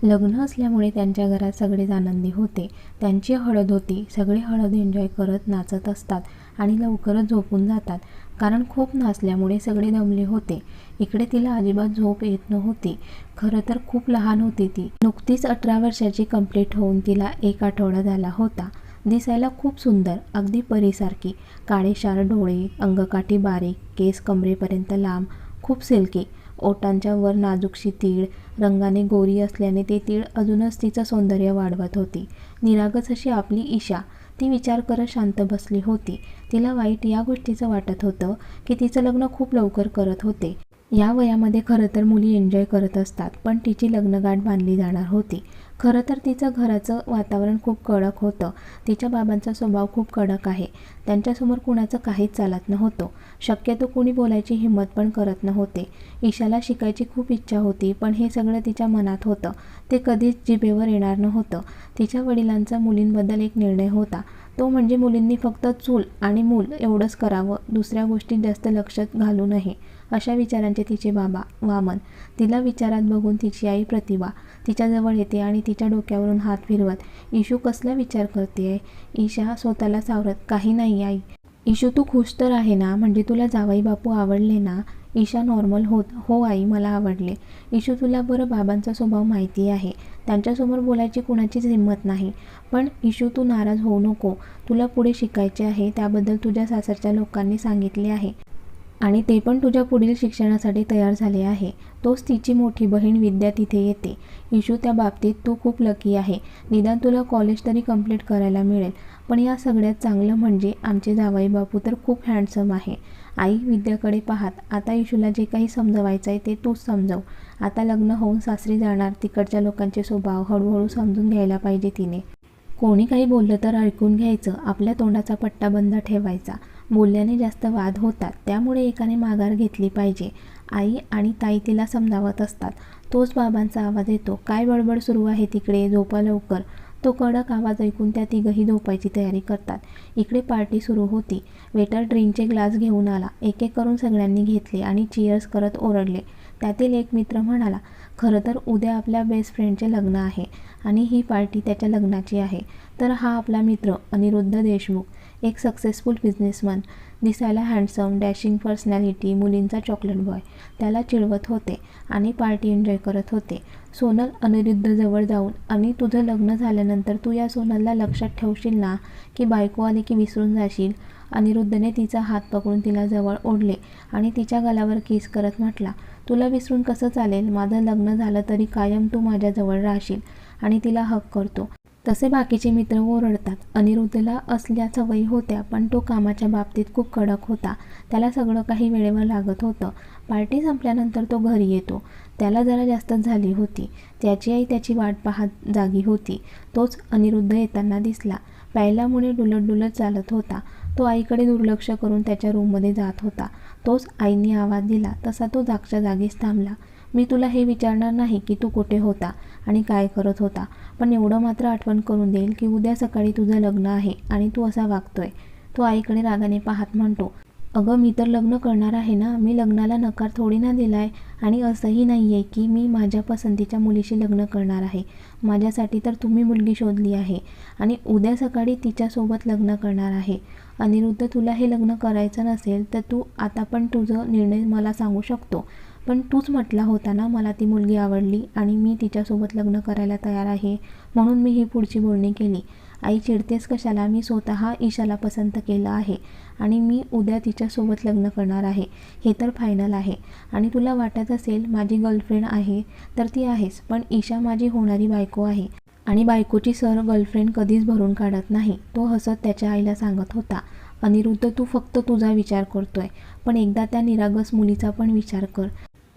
लग्न असल्यामुळे त्यांच्या घरात सगळेच आनंदी होते. त्यांची हळद होती. सगळे हळद एन्जॉय करत नाचत असतात आणि लवकरच झोपून जातात, कारण खूप नाचल्यामुळे सगळे दमले होते. इकडे तिला अजिबात झोप येत नव्हती. खरं तर खूप लहान होती ती. नुकतीच 18 वर्षाची कंप्लीट होऊन तिला 1 आठवडा झाला होता. दिसायला खूप सुंदर, अगदी परीसारखी. काळेशार डोळे, अंगकाठी बारीक, केस कमरेपर्यंत लांब, खूप सिल्की. ओठांच्या वर नाजूकशी तीळ, रंगाने गोरी असल्याने ते तीळ अजूनच तिचं सौंदर्य वाढवत होती. निरागस अशी आपली ईशा. ती विचार करत शांत बसली होती. तिला वाईट या गोष्टीचं वाटत होतं की तिचं लग्न खूप लवकर करत होते. या वयामध्ये खरं तर मुली एन्जॉय करत असतात, पण तिची लग्नगाठ बांधली जाणार होती. खरं तर तिचं घराचं वातावरण खूप कडक होतं. तिच्या बाबांचा स्वभाव खूप कडक आहे. त्यांच्यासमोर कुणाचं काहीच चालत नव्हतं. शक्यतो कुणी बोलायची हिंमत पण करत नव्हते. ईशाला शिकायची खूप इच्छा होती, पण हे सगळं तिच्या मनात होतं. ते कधीच जिभेवर येणार नव्हतं. तिच्या वडिलांचा मुलींबद्दल एक निर्णय होता, तो म्हणजे मुलींनी फक्त चूल आणि मूल एवढंच करावं, दुसऱ्या गोष्टीत जास्त लक्ष घालू नये. अशा विचारांचे तिचे बाबा वामन. तिला विचारात बघून तिची आई प्रतिभा तिच्याजवळ येते आणि तिच्या डोक्यावरून हात फिरवत, "इशू कसला विचार करतेय?" ईशा स्वतःला सावरत, "काही नाही आई." "इशू तू खुश तर आहे ना? म्हणजे तुला जावई बापू आवडले ना?" ईशा नॉर्मल होत, "हो आई, मला आवडले." "इशू तुला बरं बाबांचा स्वभाव माहिती आहे. त्यांच्यासमोर बोलायची कुणाचीच हिंमत नाही. पण इशू तू नाराज होऊ नको. तुला पुढे शिकायचे आहे, त्याबद्दल तुझ्या सासरच्या लोकांनी सांगितले आहे आणि ते पण तुझ्या पुढील शिक्षणासाठी तयार झाले आहे." तोच तिची मोठी बहीण विद्या तिथे येते. "इशू त्या बाबतीत तू खूप लकी आहे. निदान तुला कॉलेज तरी कंप्लीट करायला मिळेल. पण या सगळ्यात चांगलं म्हणजे आमचे जावई बापू तर खूप हँडसम आहे." आई विद्याकडे पाहत, "आता इशूला जे काही समजवायचं आहे ते तूच समजव. आता लग्न होऊन सासरी जाणार, तिकडच्या लोकांचे स्वभाव हळूहळू समजून घ्यायला पाहिजे तिने. कोणी काही बोललं तर ऐकून घ्यायचं, आपल्या तोंडाचा पट्टा बंद ठेवायचा. बोलल्याने जास्त वाद होतात, त्यामुळे एकाने माघार घेतली पाहिजे." आई आणि ताई तिला समजावत असतात. तोच बाबांचा आवाज येतो, "काय बडबड सुरू आहे तिकडे? झोपा लवकर." तो कडक आवाज ऐकून त्या तिघंही झोपायची तयारी करतात. इकडे पार्टी सुरू होती. वेटर ड्रिंकचे ग्लास घेऊन आला. एक एक करून सगळ्यांनी घेतले आणि चिअर्स करत ओरडले. त्यातील एक मित्र म्हणाला, "खरं तर उद्या आपल्या बेस्ट फ्रेंडचे लग्न आहे आणि ही पार्टी त्याच्या लग्नाची आहे." तर हा आपला मित्र अनिरुद्ध देशमुख, एक सक्सेसफुल बिझनेसमन, दिसायला हँडसम, डॅशिंग पर्सनॅलिटी, मुलींचा चॉकलेट बॉय, त्याला चिडवत होते आणि पार्टी एन्जॉय करत होते. सोनल अनिरुद्धजवळ जाऊन, "आणि तुझं लग्न झाल्यानंतर तू या सोनलला लक्षात ठेवशील ना, की बायको आली की विसरून जाशील?" अनिरुद्धने तिचा हात पकडून तिला जवळ ओढले आणि तिच्या गालावर किस करत म्हटला, "तुला विसरून कसं चालेल? माझं लग्न झालं तरी कायम तू माझ्याजवळ राहशील." आणि तिला हक करतो. तसे बाकीचे मित्र ओरडतात. अनिरुद्धला असल्या सवयी होत्या, पण तो कामाच्या बाबतीत खूप कडक होता. त्याला सगळं काही वेळेवर लागत होतं. पार्टी संपल्यानंतर तो घरी येतो. त्याला जरा जास्तच झाली होती. त्याची आई त्याची वाट पाहत जागी होती. तोच अनिरुद्ध येताना दिसला. प्यायल्यामुळे डुलत डुलत चालत होता. तो आईकडे दुर्लक्ष करून त्याच्या रूममध्ये जात होता. तोच आईने आवाज दिला तसा तो जागच्या जागीच थांबला. "मी तुला हे विचारणार नाही की तू कुठे होता आणि काय करत होता, पण एवढं मात्र आठवण करून देईल की उद्या सकाळी तुझं लग्न आहे आणि तू असा वागतोय." तो आईकडे रागाने पाहत म्हणतो, "अगं, मी तर लग्न करणार आहे ना. मी लग्नाला नकार थोडी ना दिलाय. आणि असंही नाही आहे की मी माझ्या पसंतीच्या मुलीशी लग्न करणार आहे. माझ्यासाठी तर तुम्ही मुलगी शोधली आहे आणि उद्या सकाळी तिच्यासोबत लग्न करणार आहे. अनिरुद्ध, तुला हे लग्न करायचं नसेल तर तू आता पण तुझं निर्णय मला सांगू शकतो. पण तूच म्हटला होता ना, मला ती मुलगी आवडली आणि मी तिच्यासोबत लग्न करायला तयार आहे, म्हणून मी ही पुढची बोलणी केली." "आई, चिडतेस कशाला? मी स्वतः ईशाला पसंत केलं आहे आणि मी उद्या तिच्यासोबत लग्न करणार आहे. हे तर फायनल आहे. आणि तुला वाटत असेल माझी गर्लफ्रेंड आहे तर ती आहेच, पण ईशा माझी होणारी बायको आहे आणि बायकोची सर गर्लफ्रेंड कधीच भरून काढत नाही." तो हसत त्याच्या आईला सांगत होता. "अनिरुद्ध, तू फक्त तुझा विचार करतोय, पण एकदा त्या निरागस मुलीचा पण विचार कर.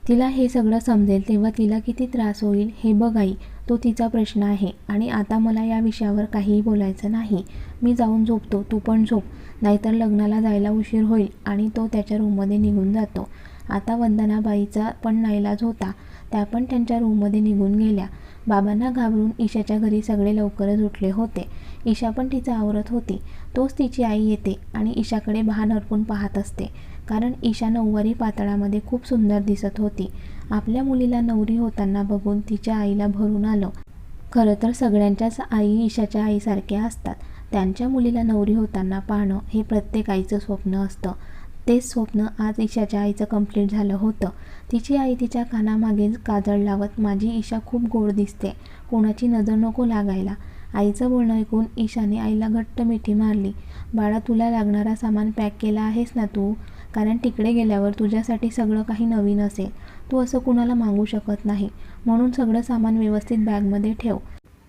तिला हे सगळं समजेल तेव्हा तिला किती त्रास होईल हे बघ आई. तो तिचा प्रश्न आहे आणि आता मला या विषयावर काहीही बोलायचं नाही. मी जाऊन झोपतो, तू पण झोप, नाहीतर लग्नाला जायला उशीर होईल." आणि तो त्याच्या रूममध्ये निघून जातो. आता वंदनाबाईचा पण नाईलाज होता. त्या पण त्यांच्या रूममध्ये निघून गेल्या. बाबांना घाबरून ईशाच्या घरी सगळे लवकरच उठले होते. ईशा पण तिचं आवरत होती. तोच तिची आई येते आणि ईशाकडे भान हरपून पाहत असते, कारण ईशा नऊवारी पातळामध्ये खूप सुंदर दिसत होती. आपल्या मुलीला नवरी होताना बघून तिच्या आईला भरून आलं. खरं तर सगळ्यांच्याच आई ईशाच्या आईसारख्या असतात. त्यांच्या मुलीला नवरी होताना पाहणं हे प्रत्येक आईचं स्वप्न असतं. तेच स्वप्न आज ईशाच्या आईचं कंप्लीट झालं होतं. तिची आई तिच्या कानामागे काजळ लावत, माझी ईशा खूप गोड दिसते, कोणाची नजर नको लागायला. आईचं बोलणं ऐकून ईशाने आईला घट्ट मिठी मारली. बाळा, तुला लागणारा सामान पॅक केला आहेस ना तू? कारण तिकडे गेल्यावर तुझ्यासाठी सगळं काही नवीन असेल. तू असं कुणाला मागू शकत नाही, म्हणून सगळं सामान व्यवस्थित बॅगमध्ये ठेव.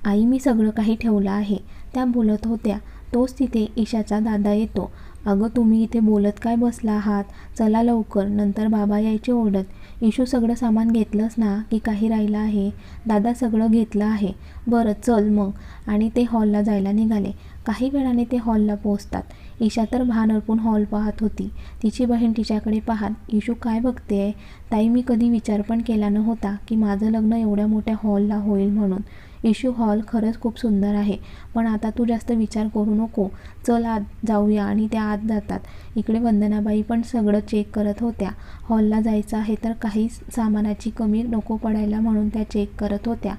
आई, मी सगळं काही ठेवलं आहे, त्या बोलत होत्या. तोच तिथे ईशाचा दादा येतो. अगं, तुम्ही इथे बोलत काय बसला आहात? चला लवकर, नंतर बाबा यायचे ओरडत. इशू, सगळं सामान घेतलंस ना, की काही राहिलं आहे? दादा, सगळं घेतलं आहे. बरं चल मग. आणि ते हॉलला जायला निघाले. काही वेळाने ते हॉलला पोहोचतात. ईशा तर भान हरपून हॉल पाहत होती. तिची बहीण तिच्याकडे पाहत, इशू काय बघतेय? ताई, मी कधी विचार पण केला नव्हता की माझं लग्न एवढ्या मोठ्या हॉलला होईल म्हणून. इशू, हॉल खरंच खूप सुंदर आहे, पण आता तू जास्त विचार करू नको. चल आत जाऊया. आणि त्या आत जातात. इकडे वंदनाबाई पण सगळं चेक करत होत्या. हॉलला जायचं आहे तर काही सामानाची कमी नको पडायला म्हणून त्या चेक करत होत्या.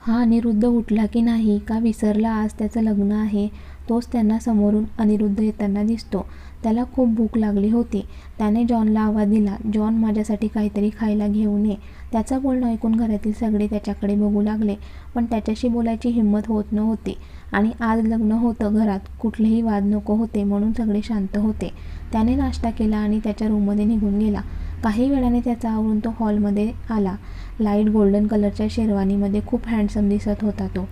हा अनिरुद्ध उठला की नाही, का विसरला आज त्याचं लग्न आहे? तोच त्यांना समोरून अनिरुद्ध येताना दिसतो. त्याला खूप भूक लागली होती. त्याने जॉनला आवाज दिला, जॉन, माझ्यासाठी काहीतरी खायला घेऊन ये. त्याचं बोलणं ऐकून घरातील सगळे त्याच्याकडे बघू लागले, पण त्याच्याशी बोलायची हिंमत होत नव्हती. आणि आज लग्न होतं घरात, कुठलेही वाद नको होते म्हणून सगळे शांत होते. त्याने नाश्ता केला आणि त्याच्या रूममध्ये निघून गेला. काही वेळाने त्याचा आवरून तो हॉलमध्ये आला. लाईट गोल्डन कलरच्या शेरवानीमध्ये खूप हँडसम दिसत होता तो.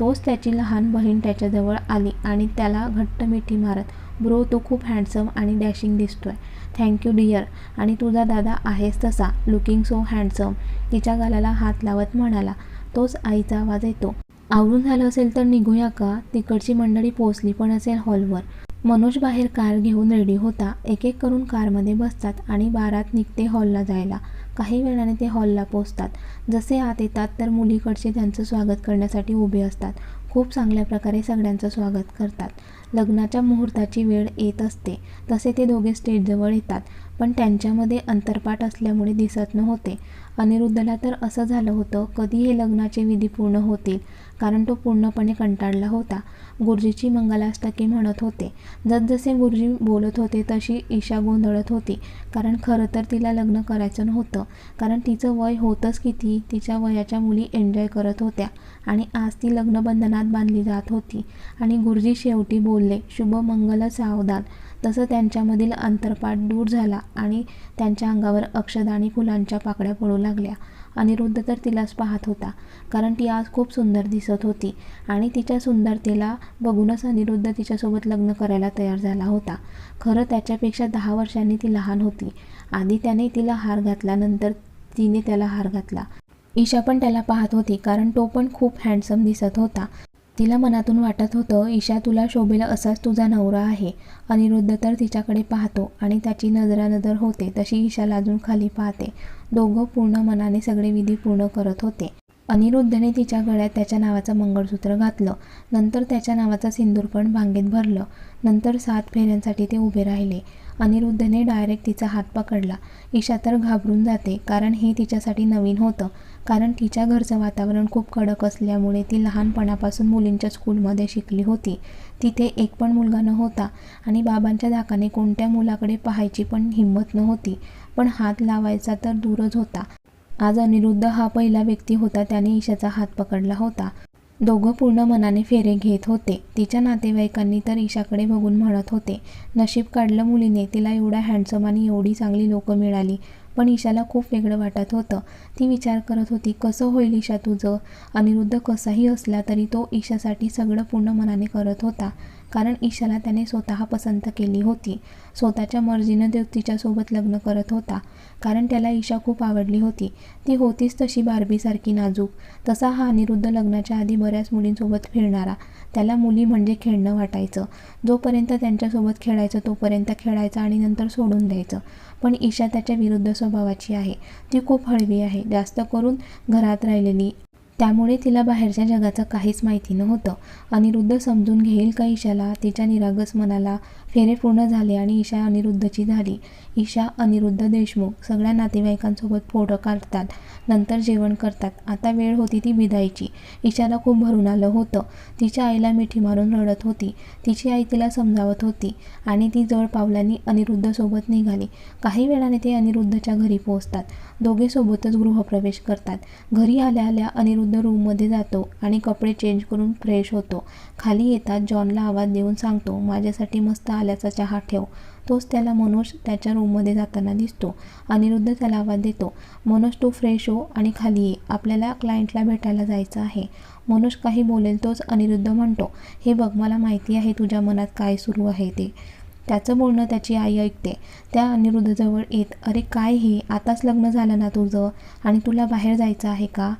तोच त्याची लहान बहीण त्याच्याजवळ आली आणि त्याला घट्ट मिठी मारत, ब्रो, तू खूप हँडसम आणि डॅशिंग दिसतोय. Thank you dear. आणि तुझा दादा आहेस तसा, लुकिंग सो हँडसम, तिच्या गालाला हात लावत म्हणाला. तोच आईचा आवाज येतो. आवरून झालं असेल तर निघूया का? तिकडची मंडळी पोहोचली पण असेल हॉलवर. मनोज बाहेर कार घेऊन रेडी होता. एक एक करून कारमध्ये बसतात आणि बारात निघते हॉलला जायला. काही वेळाने ते हॉलला पोहोचतात. जसे आत येतात तर मुलीकडचे त्यांचं स्वागत करण्यासाठी उभे असतात. खूप चांगल्या प्रकारे सगळ्यांचं स्वागत करतात. लग्नाच्या मुहूर्ताची वेळ येत असते तसे ते दोघे स्टेजजवळ येतात, पण त्यांच्यामध्ये अंतरपाट असल्यामुळे दिसत नव्हते. अनिरुद्धला तर असं झालं होतं, कधी हे लग्नाचे विधी पूर्ण होतील, कारण तो पूर्णपणे कंटाळला होता. गुरुजीची मंगलाष्टके म्हणत होते. जसजसे गुरुजी बोलत होते तशी ईशा गोंधळत होती, कारण खरं तर तिला लग्न करायचं नव्हतं, कारण तिचं वय होतंच किती. तिच्या वयाच्या मुली एन्जॉय करत होत्या आणि आज ती लग्नबंधनात बांधली जात होती. आणि गुरुजी शेवटी बोलले, शुभ मंगल सावधान. तसं त्यांच्यामधील अंतरपाट दूर झाला आणि त्यांच्या अंगावर अक्षदा आणि फुलांच्या पाकळ्या पडू लागल्या. अनिरुद्ध तर तिलाच पाहत होता, कारण ती आज खूप सुंदर दिसत होती आणि तिच्या सुंदरतेला बघूनच अनिरुद्ध तिच्यासोबत लग्न करायला तयार झाला होता. खरं त्याच्यापेक्षा 10 वर्षांनी ती लहान होती. आधी त्याने तिला हार घातला, नंतर तिने त्याला हार घातला. ईशा पण त्याला पाहत होती, कारण तो पण खूप हँडसम दिसत होता. तिला मनातून वाटत होतं, ईशा, तुला शोभेल असाच तुझा नवरा आहे. अनिरुद्ध तर तिच्याकडे पाहतो आणि त्याची नजरानजर होते तशी ईशा लाजून खाली पाहते. दोघं पूर्ण मनाने सगळे विधी पूर्ण करत होते. अनिरुद्धने तिच्या गळ्यात त्याच्या नावाचं मंगळसूत्र घातलं. नंतर त्याच्या नावाचं सिंदूर पण भांगेत भरलं. नंतर 7 फेऱ्यांसाठी ते उभे राहिले. अनिरुद्धने डायरेक्ट तिचा हात पकडला. ईशा तर घाबरून जाते, कारण हे तिच्यासाठी नवीन होतं. कारण तिच्या घरचं वातावरण खूप कडक असल्यामुळे ती लहानपणापासून मुलींच्या स्कूलमध्ये शिकली होती. तिथे एक पण मुलगा नव्हता आणि बाबांच्या धाकाने कोणत्या मुलाकडे पाहायची पण हिंमत नव्हती. पण हात लावायचा तर दूरच होता. आज अनिरुद्ध हा पहिला व्यक्ती होता त्याने ईशाचा हात पकडला होता. दोघं पूर्ण मनाने फेरे घेत होते. तिच्या नातेवाईकांनी तर ईशाकडे बघून म्हणत होते, नशीब काढलं मुलीने, तिला एवढ्या हँडसम आणि एवढी चांगली लोकं मिळाली. पण ईशाला खूप वेगळं वाटत होतं. ती विचार करत होती, कसं होईल ईशा तुझं? अनिरुद्ध कसाही असला तरी तो ईशासाठी सगळं पूर्ण मनाने करत होता, कारण ईशाला त्याने स्वतः पसंत केली होती. स्वतःच्या मर्जीनं तो तिच्यासोबत लग्न करत होता, कारण त्याला ईशा खूप आवडली होती. ती होतीच तशी बार्बीसारखी नाजूक. तसा हा अनिरुद्ध लग्नाच्या आधी बऱ्याच मुलींसोबत फिरणारा. त्याला मुली म्हणजे खेळणं वाटायचं. जोपर्यंत त्यांच्यासोबत खेळायचं तोपर्यंत खेळायचं आणि नंतर सोडून द्यायचं. पण ईशा त्याच्या विरुद्ध स्वभावाची आहे. ती खूप हळवी आहे, जास्त करून घरात राहिलेली. त्यामुळे तिला बाहेरच्या जगाचं काहीच माहिती नव्हतं. अनिरुद्ध समजून घेईल का ईशाला? तिच्या निरागस मनाला फेरे पूर्ण झाले आणि ईशा अनिरुद्धची झाली. ईशा अनिरुद्ध देशमुख सगळ्या नातेवाईकांसोबत फोटो काढतात, नंतर जेवण करतात. आता वेळ होती ती विदायची. ईशाला खूप भरून आलं होतं. तिच्या आईला मिठी मारून रडत होती. तिची आई तिला समजावत होती आणि ती जड पावलांनी अनिरुद्धसोबत निघाली. काही वेळाने ते अनिरुद्धच्या घरी पोहोचतात. दोघे सोबतच गृहप्रवेश करतात. घरी आल्या आल्या अनिरुद्ध रूममध्ये जातो आणि कपडे चेंज करून फ्रेश होतो. खाली येतात जॉनला आवाज देऊन सांगतो, माझ्यासाठी मस्त आल्याचा चहा ठेव. तोच त्याला मनोज त्याच्या रूममध्ये जाताना दिसतो. अनिरुद्ध त्याला आवाज देतो, मनोज तू फ्रेश हो आणि खाली ये, आपल्याला क्लायंटला भेटायला जायचं आहे. मनोज काही बोलेल तोच अनिरुद्ध म्हणतो, हे बघ मला माहिती आहे तुझ्या मनात काय सुरू आहे ते. त्याचं बोलणं त्याची आई ऐकते. त्या अनिरुद्धजवळ येत, अरे काय हे, आताच लग्न झालं ना तुझं आणि तुला बाहेर जायचं आहे का?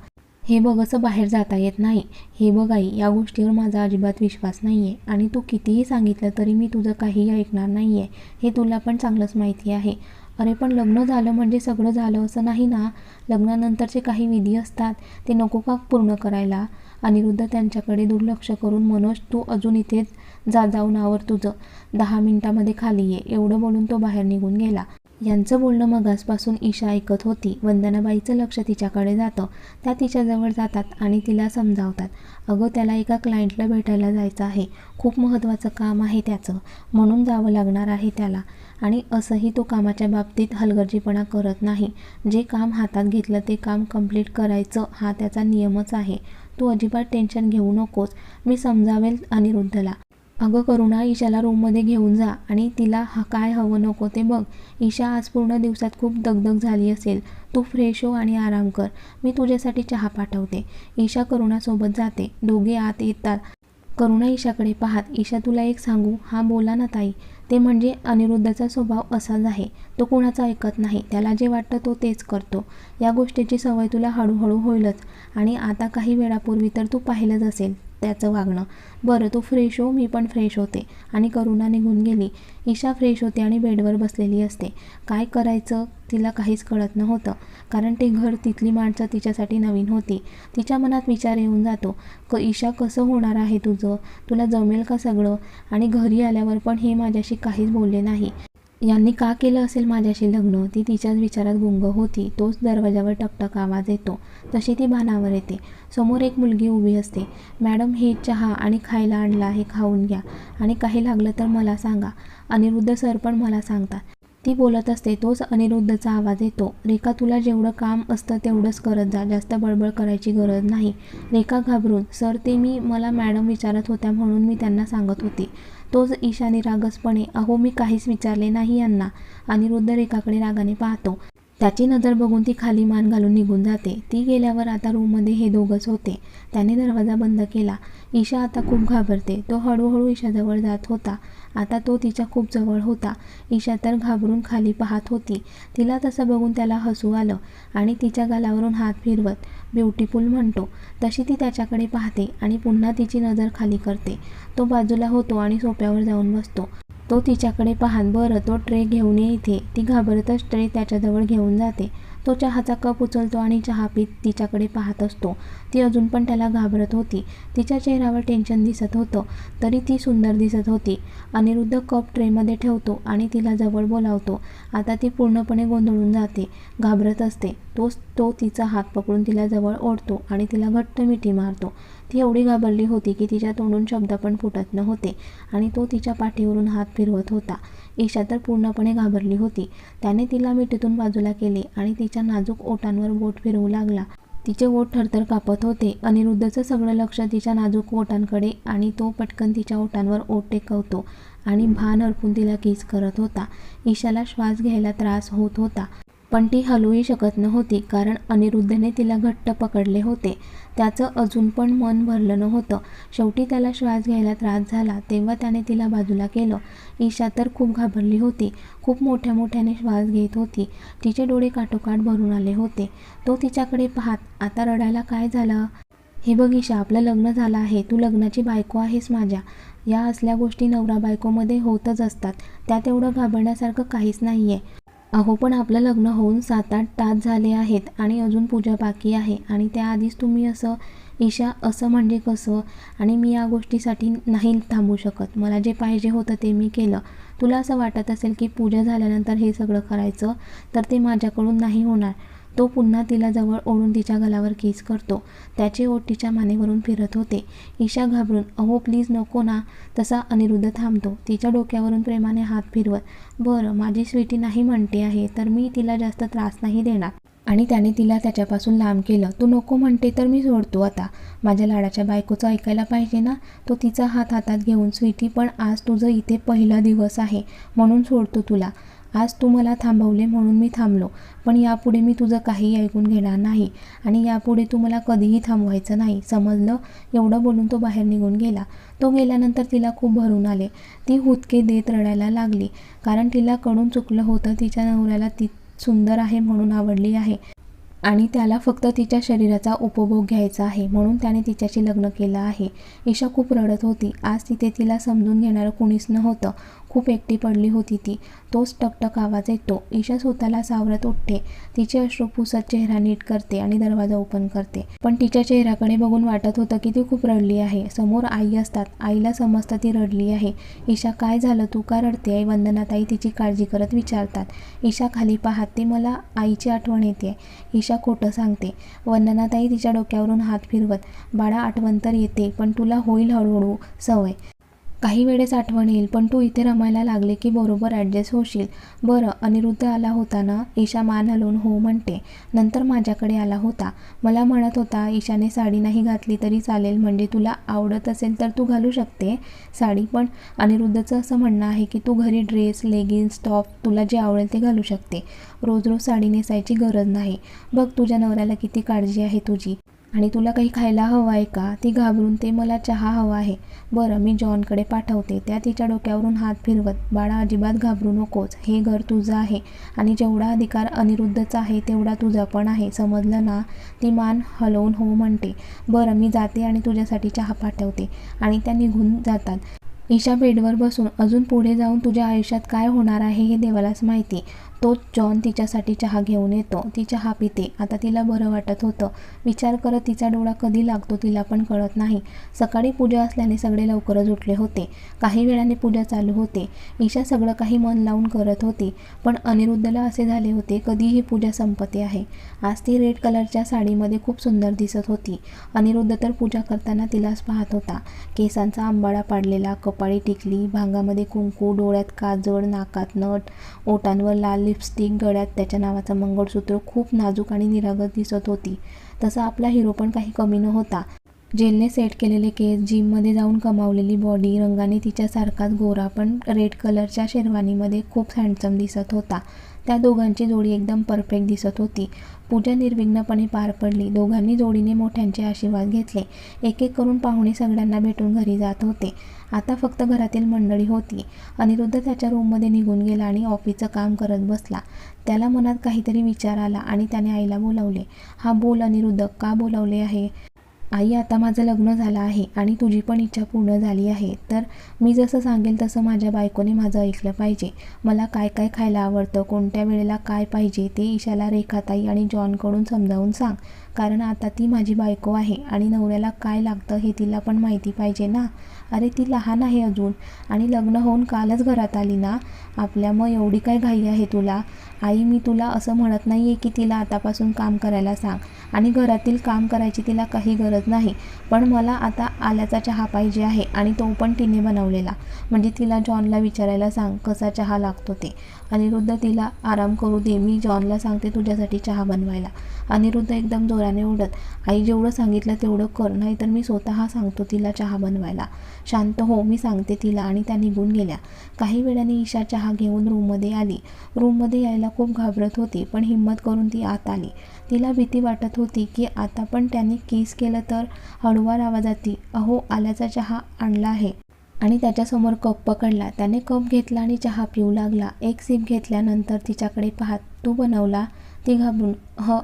हे बघ असं बाहेर जाता येत नाही. हे बघ आई, या गोष्टीवर माझा अजिबात विश्वास नाही आहे आणि तू कितीही सांगितलं तरी मी तुझं काहीही ऐकणार नाही आहे. हे तुला पण चांगलंच माहिती आहे. अरे पण लग्न झालं म्हणजे सगळं झालं असं नाही ना. लग्नानंतरचे काही विधी असतात ते नको का पूर्ण करायला? अनिरुद्ध त्यांच्याकडे दुर्लक्ष करून, मनोज तू अजून इथेच जाऊन आवर तुझं, 10 मिनिटामध्ये खाली ये, एवढं बोलून तो बाहेर निघून गेला. यांचं बोलणं मगासपासून ईशा ऐकत होती. वंदनाबाईचं लक्ष तिच्याकडे जातं. त्या तिच्याजवळ जातात आणि तिला समजावतात, अगं त्याला एका क्लायंटला भेटायला जायचं आहे, खूप महत्त्वाचं काम आहे त्याचं, म्हणून जावं लागणार आहे त्याला. आणि असंही तो कामाच्या बाबतीत हलगर्जीपणा करत नाही. जे काम हातात घेतलं ते काम कंप्लीट करायचं हा त्याचा नियमच आहे. तू अजिबात टेन्शन घेऊ नकोस, मी समजावेल अनिरुद्धला. अगं करुणा, ईशाला रूममध्ये घेऊन जा आणि तिला काय हवं नको ते बघ. ईशा आज पूर्ण दिवसात खूप दगदग झाली असेल, तू फ्रेश हो आणि आराम कर, मी तुझ्यासाठी चहा पाठवते. ईशा करुणासोबत जाते. दोघे आत येतात. करुणा ईशाकडे पाहत, ईशा तुला एक सांगू? हा बोला ना ताई. ते म्हणजे अनिरुद्धचा स्वभाव असाच आहे, तो कुणाचं ऐकत नाही, त्याला जे वाटतं तो तेच करतो. या गोष्टीची सवय तुला हळूहळू होईलच आणि आता काही वेळापूर्वी तर तू पाहिलंच असेल त्याचं वागणं. बरं तू फ्रेश हो, मी पण फ्रेश होते. आणि करुणा निघून गेली. ईशा फ्रेश होते आणि बेडवर बसलेली असते. काय करायचं तिला काहीच कळत नव्हतं, कारण ते घर, तिथली माणसं तिच्यासाठी नवीन होती. तिच्या मनात विचार येऊन जातो, ईशा कसं होणार आहे तुझं, तुला जमेल का सगळं? आणि घरी आल्यावर पण हे माझ्याशी काहीच बोलले नाही, यांनी का केलं असेल माझ्याशी लग्न? ती तिच्याच विचारात गुंग होती. तोच दरवाजावर टकटक आवाज येतो. तशी ती भानावर येते. समोर एक मुलगी उभी असते. मॅडम हे चहा आणि खायला आणला आहे, खाऊन घ्या आणि काही लागलं तर मला सांगा. अनिरुद्ध सर पण मला सांगतात. ती बोलत असते. तोच अनिरुद्धचा आवाज येतो, रेखा तुला जेवढं काम असतं तेवढंच करत जा, जास्त बडबड करायची गरज नाही. रेखा घाबरून, सर ते मला मॅडम विचारत होत्या म्हणून मी त्यांना सांगत होती. तोच ईशा निरागसपणे, अहो मी काहीच विचारले नाही यांना. अनिरुद्ध रेखाकडे रागाने पाहतो. त्याची नजर बघून ती खाली मान घालून निघून जाते. ती गेल्यावर आता रूममध्ये हे दोघंच होते. त्याने दरवाजा बंद केला. ईशा आता खूप घाबरते. तो हळूहळू ईशाजवळ जात होता. आता तो तिच्या खूप जवळ होता. ईशा तर घाबरून खाली पाहत होती. तिला तसं बघून त्याला हसू आलं आणि तिच्या गालावरून हात फिरवत ब्युटिफुल म्हणतो. तशी ती त्याच्याकडे पाहते आणि पुन्हा तिची नजर खाली करते. तो बाजूला होतो आणि सोफ्यावर जाऊन बसतो. तो तिच्याकडे पाहत, बरं तो ट्रे घेऊन ये इथे. ती घाबरतच ट्रे त्याच्याजवळ घेऊन जाते. तो चहाचा कप उचलतो आणि चहा पीत तिच्याकडे पाहत असतो. ती अजून पण त्याला घाबरत होती. तिच्या चेहऱ्यावर टेन्शन दिसत होतं, तरी ती सुंदर दिसत होती. अनिरुद्ध कप ट्रेमध्ये ठेवतो आणि तिला जवळ बोलावतो. आता ती पूर्णपणे गोंधळून जाते, घाबरत असते. तो तिचा हात पकडून तिला जवळ ओढतो आणि तिला घट्ट मिठी मारतो. ती एवढी घाबरली होती की तिच्या तोंडून शब्द पण फुटत नव्हते आणि तो तिच्या पाठीवरून हात फिरवत होता. ईशा तर पूर्णपणे घाबरली होती. त्याने तिला मिठीतून बाजूला केले आणि तिच्या नाजूक ओठांवर बोट फिरवू लागला. तिचे ओठ थरथर कापत होते. अनिरुद्धचं सगळं लक्ष तिच्या नाजूक ओठांकडे आणि तो पटकन तिच्या ओठांवर ओठ टेकवतो आणि भान हरपून तिला किस करत होता. ईशाला श्वास घ्यायला त्रास होत होता, पण ती हलूही शकत नव्हती, कारण अनिरुद्धने तिला घट्ट पकडले होते. त्याचं अजून पण मन भरलं नव्हतं. शेवटी त्याला श्वास घ्यायला त्रास झाला तेव्हा त्याने तिला बाजूला केलं. ईशा तर खूप घाबरली होती. खूप मोठ्या मोठ्याने श्वास घेत होती. तिचे डोळे काठोकाठ भरून आले होते. तो तिच्याकडे पाहत, आता रडायला काय झालं? हे बघ ईशा, आपलं लग्न झालं आहे, तू लग्नाची बायको आहेस माझ्या. या असल्या गोष्टी नवरा बायकोमध्ये होतच असतात, त्यात एवढं घाबरण्यासारखं काहीच नाही आहे. अहो पण आपलं लग्न होऊन 7-8 तास झाले आहेत आणि अजून पूजा बाकी आहे आणि त्याआधीच तुम्ही असं ईशा असं म्हणजे कसं? आणि मी या गोष्टीसाठी नाही थांबू शकत. मला जे पाहिजे होतं ते मी केलं. तुला असं वाटत असेल की पूजा झाल्यानंतर हे सगळं करायचं तर ते माझ्याकडून नाही होणार. तो पुन्हा तिला जवळ ओढून तिच्या गलावर किस करतो. त्याचे ओठ तिच्या मानेवरून फिरत होते. ईशा घाबरून अहो प्लीज नको ना. तसा अनिरुद्ध थांबतो. तिच्या डोक्यावरून प्रेमाने हात फिरवत. बरं माझी स्वीटी नाही म्हणते आहे तर मी तिला जास्त त्रास नाही देणार. आणि त्याने तिला त्याच्यापासून लांब केलं. तू नको म्हणते तर मी सोडतो आता. माझ्या लाडाच्या बायकोचं ऐकायला पाहिजे ना. तो तिचा हात हातात घेऊन स्वीटी पण आज तुझं इथे पहिला दिवस आहे म्हणून सोडतो तुला. आज तू मला थांबवले म्हणून मी थांबलो. पण यापुढे मी तुझं काही ऐकून घेणार नाही आणि यापुढे तू मला कधीही थांबवायचं नाही, समजलं? एवढं बोलून तो बाहेर निघून गेला. तो गेल्यानंतर तिला खूप भरून आले. ती हुदके देत रडायला लागली कारण तिला कळून चुकलं होतं. तिच्या नवऱ्याला ती सुंदर आहे म्हणून आवडली आहे आणि त्याला फक्त तिच्या शरीराचा उपभोग घ्यायचा आहे म्हणून त्याने तिच्याशी लग्न केलं आहे. ईशा खूप रडत होती. आज तिथे तिला समजून घेणारं कुणीच नव्हतं. खूप एकटी पडली होती ती. तोच टकटक आवाज येतो. ईशा स्वतःला सावरत उठते. तिचे अश्रू पुसत चेहरा नीट करते आणि दरवाजा ओपन करते. पण तिच्या चेहऱ्याकडे बघून वाटत होतं की ती खूप रडली आहे. समोर आई असतात. आईला समजतं ती रडली आहे. ईशा काय झालं, तू का रडते आहे? वंदनाताई तिची काळजी करत विचारतात. ईशा खाली पाहते. मला आईची आठवण येते. ईशा खोटं सांगते. वंदनाताई तिच्या डोक्यावरून हात फिरवत. बाळा आठवण तर येते पण तुला होईल हळूहळू सवय. काही वेळेस आठवण येईल पण तू इथे रमायला लागले की बरोबर ॲडजस्ट होशील. बरं अनिरुद्ध आला होता ना? ईशा मान हलवून हो म्हणते. नंतर माझ्याकडे आला होता. मला म्हणत होता ईशाने साडी नाही घातली तरी चालेल, म्हणजे तुला आवडत असेल तर तू घालू शकते साडी. पण अनिरुद्धचं असं म्हणणं आहे की तू घरी ड्रेस, लेगिन्स, टॉप तुला जे आवडेल ते घालू शकते. रोज रोज साडी नेसायची गरज नाही. बघ तुझ्या नवऱ्याला किती काळजी आहे तुझी. आणि तुला काही खायला हवं आहे का? ती घाबरून ते मला चहा हवा आहे. बरं मी जॉनकडे पाठवते. त्या तिच्या डोक्यावरून हात फिरवत. बाळा अजिबात घाबरू नकोस. हे घर तुझं आहे आणि जेवढा अधिकार अनिरुद्धचा आहे तेवढा तुझा पण आहे, समजलं ना? ती मान हलवून हो म्हणते. बरं मी जाते आणि तुझ्यासाठी चहा पाठवते. आणि त्या निघून जातात. ईशा बेडवर बसून अजून पुढे जाऊन तुझ्या आयुष्यात काय होणार आहे हे देवालाच माहिती. तोच जॉन तिच्यासाठी चहा घेऊन येतो. ती चहा पिते. आता तिला बरं वाटत होतं. विचार करत तिचा डोळा कधी लागतो तिला पण कळत नाही. सकाळी पूजा असल्याने सगळे लवकरच उठले होते. काही वेळाने पूजा चालू होते. ईशा सगळं काही मन लावून करत होती. पण अनिरुद्धला असे झाले होते कधीही पूजा संपते आहे. आज ती रेड कलरच्या साडीमध्ये खूप सुंदर दिसत होती. अनिरुद्ध तर पूजा करताना तिलाच पाहत होता. केसांचा आंबाडा पाडलेला, कपाळी टिकली, भांगामध्ये कुंकू, डोळ्यात काजळ, नाकात नथ, ओठांवर लाल लिपस्टिक, गळ्यात त्याच्या नावाचं मंगळसूत्र. खूप नाजूक आणि निरागस दिसत होती. तसा आपला हिरो पण काही कमी नव्हता. जेलने सेट केलेले केस, जिममध्ये जाऊन कमावलेली बॉडी, रंगाने तिच्यासारखाच गोरा पण रेड कलरच्या शेरवानीमध्ये खूप हँडसम दिसत होता. त्या दोघांची जोडी एकदम परफेक्ट दिसत होती. पूजा निर्विघ्नपणे पार पडली. दोघांनी जोडीने मोठ्यांचे आशीर्वाद घेतले. एक एक करून पाहुणे सगळ्यांना भेटून घरी जात होते. आता फक्त घरातील मंडळी होती. अनिरुद्ध त्याच्या रूममध्ये निघून गेला आणि ऑफिसचं काम करत बसला. त्याला मनात काहीतरी विचार आला आणि त्याने आईला बोलावले. हा बोल अनिरुद्ध, का बोलावले आहे? आई आता माझं लग्न झालं आहे आणि तुझी पण इच्छा पूर्ण झाली आहे. तर मी जसं सांगेल तसं माझ्या बायकोने माझं ऐकलं पाहिजे. मला काय काय खायला आवडतं, कोणत्या वेळेला काय पाहिजे ते ईशाला, रेखाताई आणि जॉनकडून समजावून सांग. कारण आता ती माझी बायको आहे आणि नवऱ्याला काय लागतं हे तिला पण माहिती पाहिजे ना. अरे ती लहान आहे अजून आणि लग्न होऊन कालच घरात आली ना आपल्या. मग एवढी काय घाई आहे तुला? आई मी तुला असं म्हणत नाही आहे की तिला आतापासून काम करायला सांग आणि घरातील काम करायची तिला काही गरज नाही. पण मला आता आल्याचा चहा पाहिजे आहे आणि तो पण तिने बनवलेला. म्हणजे तिला जॉनला विचारायला सांग कसा चहा लागतो ते. अनिरुद्ध तिला आराम करू दे, मी जॉनला सांगते तुझ्यासाठी चहा बनवायला. अनिरुद्ध एकदम जोराने ओरडत. आई जेवढं सांगितलं तेवढं कर, नाहीतर मी स्वतः सांगतो तिला चहा बनवायला. शांत हो, मी सांगते तिला. आणि त्या निघून गेल्या. काही वेळाने ईशा चहा घेऊन रूममध्ये आली. रूममध्ये यायला खूप घाबरत होती पण हिम्मत करून ती आत आली. तिला भीती वाटत होती की आता पण त्याने किस केलं तर. हळूवार आवाजात ती अहो आल्याचा चहा आणला आहे आणि त्याच्यासमोर कप पकडला. त्याने कप घेतला आणि चहा पिऊ लागला. एक सिप घेतल्यानंतर तिच्याकडे पाहत तू बनवला? ती घाबरून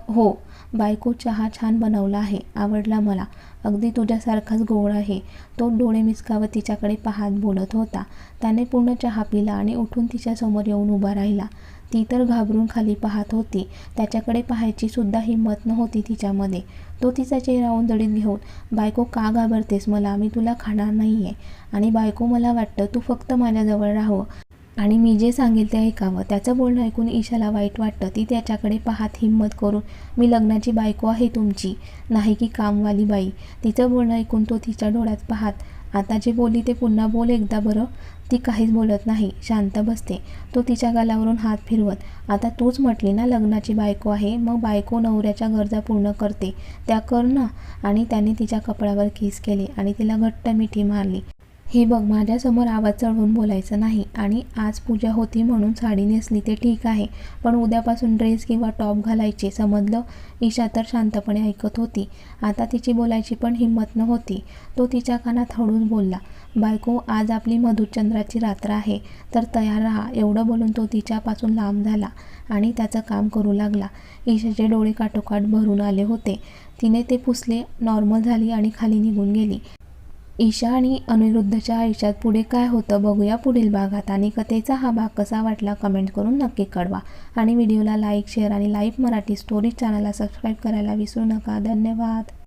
हो, बायको चहा छान बनवला आहे, आवडला मला, अगदी तुझ्यासारखाच गोड आहे. तो डोळे मिचकावत तिच्याकडे पाहत बोलत होता. त्याने पूर्ण चहा पिला आणि उठून तिच्यासमोर येऊन उभा राहिला. ती तर घाबरून खाली पाहत होती. त्याच्याकडे पाहायची सुद्धा हिंमत नव्हती तिच्यामध्ये. तो तिचा चेहरा ओंजळीत घेऊन, बायको का घाबरतेस मला, मी तुला खाणार नाही आहे. आणि बायको मला वाटतं तू फक्त माझ्याजवळ राहावं आणि मी जे सांगेल ते ऐकावं. त्याचं बोलणं ऐकून ईशाला वाईट वाटतं. ती त्याच्याकडे पाहत हिंमत करून, मी लग्नाची बायको आहे तुमची, नाही की कामवाली बाई. तिचं बोलणं ऐकून तो तिच्या डोळ्यात पाहत, आता जे बोलली ते पुन्हा बोल एकदा बरं. ती काहीच बोलत नाही, शांत बसते. तो तिच्या गालावरून हात फिरवत, आता तूच म्हटली ना लग्नाची बायको आहे, मग बायको नवऱ्याच्या गरजा पूर्ण करते, त्या कर ना. आणि त्याने तिच्या कपाळावर किस केले आणि तिला घट्ट मिठी मारली. हे बघ, माझ्यासमोर आवाज चढवून बोलायचं नाही. आणि आज पूजा होती म्हणून साडी नेसली ते ठीक आहे, पण उद्यापासून ड्रेस किंवा टॉप घालायचे, समजलं. ईशा तर शांतपणे ऐकत होती. आता तिची बोलायची पण हिंमत नव्हती. तो तिच्या कानात हळूच बोलला, बायको, आज आपली मधुचंद्राची रात्र आहे, तर तयार राहा. एवढं बोलून तो तिच्यापासून लांब झाला आणि त्याचं काम करू लागला. ईशाचे डोळे काठोकाठ भरून आले होते. तिने ते पुसले, नॉर्मल झाली आणि खाली निघून गेली. ईशा आणि अनिरुद्धच्या आयुष्यात पुढे काय होतं बघूया पुढील भागात. आणि कथेचा हा भाग कसा वाटला कमेंट करून नक्की कळवा. आणि व्हिडिओला लाईक, शेअर आणि लाईव्ह मराठी स्टोरीज चॅनलला सबस्क्राईब करायला विसरू नका. धन्यवाद.